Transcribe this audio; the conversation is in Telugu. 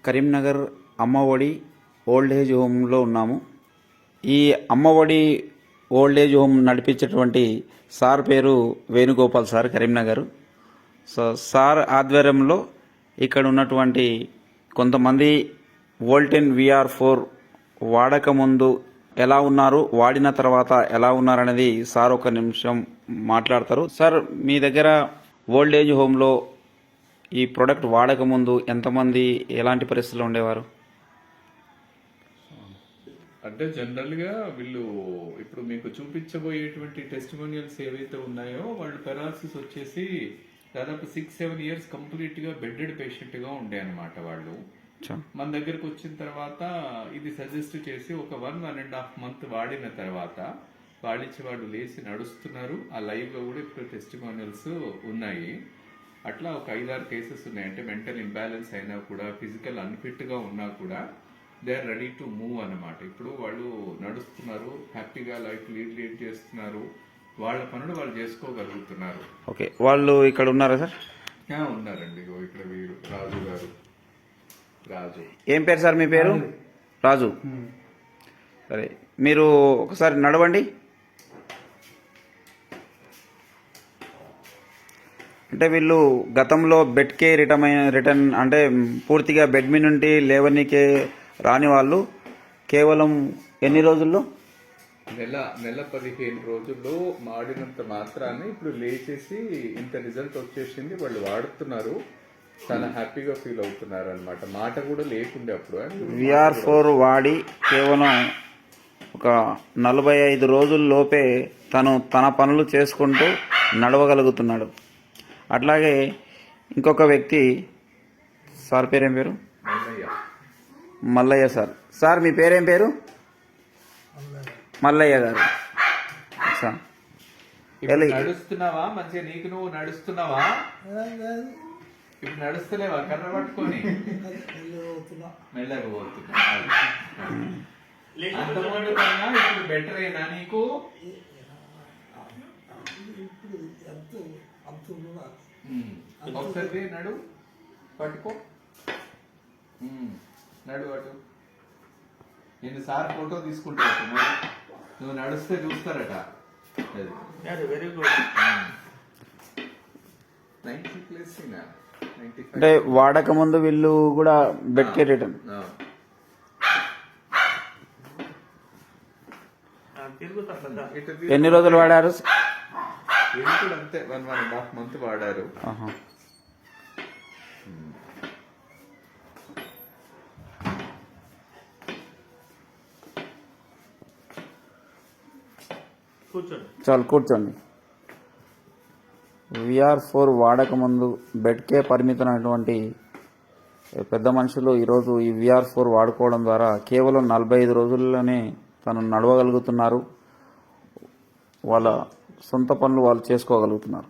కరీంనగర్ అమ్మఒడి ఓల్డ్ ఏజ్ హోమ్లో ఉన్నాము. ఈ అమ్మఒడి ఓల్డ్ ఏజ్ హోమ్ నడిపించేటువంటి సార్ పేరు Venugopal sir, Karimnagar. So sir ఆధ్వర్యంలో ఇక్కడ ఉన్నటువంటి కొంతమంది వోల్టెన్ VR4 వాడక ముందు ఎలా ఉన్నారు, వాడిన తర్వాత ఎలా ఉన్నారనేది సార్ ఒక నిమిషం మాట్లాడతారు. సార్, మీ దగ్గర ఓల్డ్ ఏజ్ హోమ్లో ఈ ప్రోడక్ట్ వాడక ముందు ఎంతమంది ఎలాంటి పరిస్థితుల్లో ఉండేవారు? అంటే జనరల్గా వీళ్ళు ఇప్పుడు మీకు చూపించబోయేటువంటి టెస్టిమోనియల్స్ ఏవైతే ఉన్నాయో వాళ్ళు పెరాలసిస్ వచ్చేసి దాదాపు 6-7 ఇయర్స్ కంప్లీట్గా బెడ్డెడ్ పేషెంట్గా ఉండే అనమాట. వాళ్ళు మన దగ్గరకు వచ్చిన తర్వాత ఇది సజెస్ట్ చేసి ఒక 1.5 month వాడిన తర్వాత వాళ్ళు లేచి నడుస్తున్నారు. ఆ లైవ్గా కూడా ఇప్పుడు టెస్టిమోనియల్స్ ఉన్నాయి. అట్లా ఒక 5-6 కేసెస్ ఉన్నాయి. అంటే మెంటల్ ఇంబ్యాలెన్స్ అయినా కూడా, ఫిజికల్ అన్ఫిట్గా ఉన్నా కూడా they are ready to move అన్నమాట. ఇప్పుడు వాళ్ళు నడుస్తున్నారు, హ్యాపీగా లైఫ్ లీడ్ చేస్తున్నారు, వాళ్ళ పనులు వాళ్ళు చేసుకోగలుగుతున్నారు. ఓకే, వాళ్ళు ఇక్కడ ఉన్నారా సార్? ఉన్నారండి. ఇక్కడ వీరు రాజు గారు. రాజు. ఏం పేరు సార్ మీ పేరు? రాజు. సరే, మీరు ఒకసారి నడవండి. అంటే వీళ్ళు గతంలో బెడ్కే రిటర్న్ అంటే పూర్తిగా బెడ్ మీ నుండి లేవనీకే రాని వాళ్ళు కేవలం ఎన్ని రోజుల్లో? నెల 15 రోజుల్లో వాడినంత మాత్రాన్ని ఇప్పుడు లేచేసి ఇంత రిజల్ట్ వచ్చేసింది. వాళ్ళు వాడుతున్నారు, చాలా హ్యాపీగా ఫీల్ అవుతున్నారు అనమాట. మాట కూడా లేకుండే అప్పుడు. VR4 వాడి కేవలం ఒక 45 రోజుల్లోపే తన పనులు చేసుకుంటూ నడవగలుగుతున్నాడు. అట్లాగే ఇంకొక వ్యక్తి, సార్ పేరేం పేరు? మల్లయ్య సార్. సార్ మీ పేరేం పేరు? మల్లయ్య గారు. నడుస్తున్నావా మంచిగా? నీకు నువ్వు నడుస్తున్నావా? ఇప్పుడు నడుస్తలేవా? కర్ర పట్టుకొని మెల్లగా పోతున్నా. అంతకుముందు కన్నా ఇప్పుడు బెటర్ అయినా నీకు? ఒకసారి నడు, పట్టుకో, నడు అటు. నేను సార్ ఫోటో తీసుకుంటా, నువ్వు నడుస్తే చూస్తారట. Very good. 90+. అంటే వాడక ముందు వీళ్ళు కూడా బెడ్కే రిటర్న్. ఎన్ని రోజులు వాడారు? అంతే 1.5 month వాడారు. చాలు, కూర్చోండి. VR4 వాడక ముందు బెడ్కే పరిమితమైనటువంటి పెద్ద మనుషులు ఈరోజు ఈ VR4 వాడుకోవడం ద్వారా కేవలం 45 రోజుల్లోనే తను నడవగలుగుతున్నారు. వాళ్ళ సొంత పనులు వాళ్ళు చేసుకోగలుగుతున్నారు.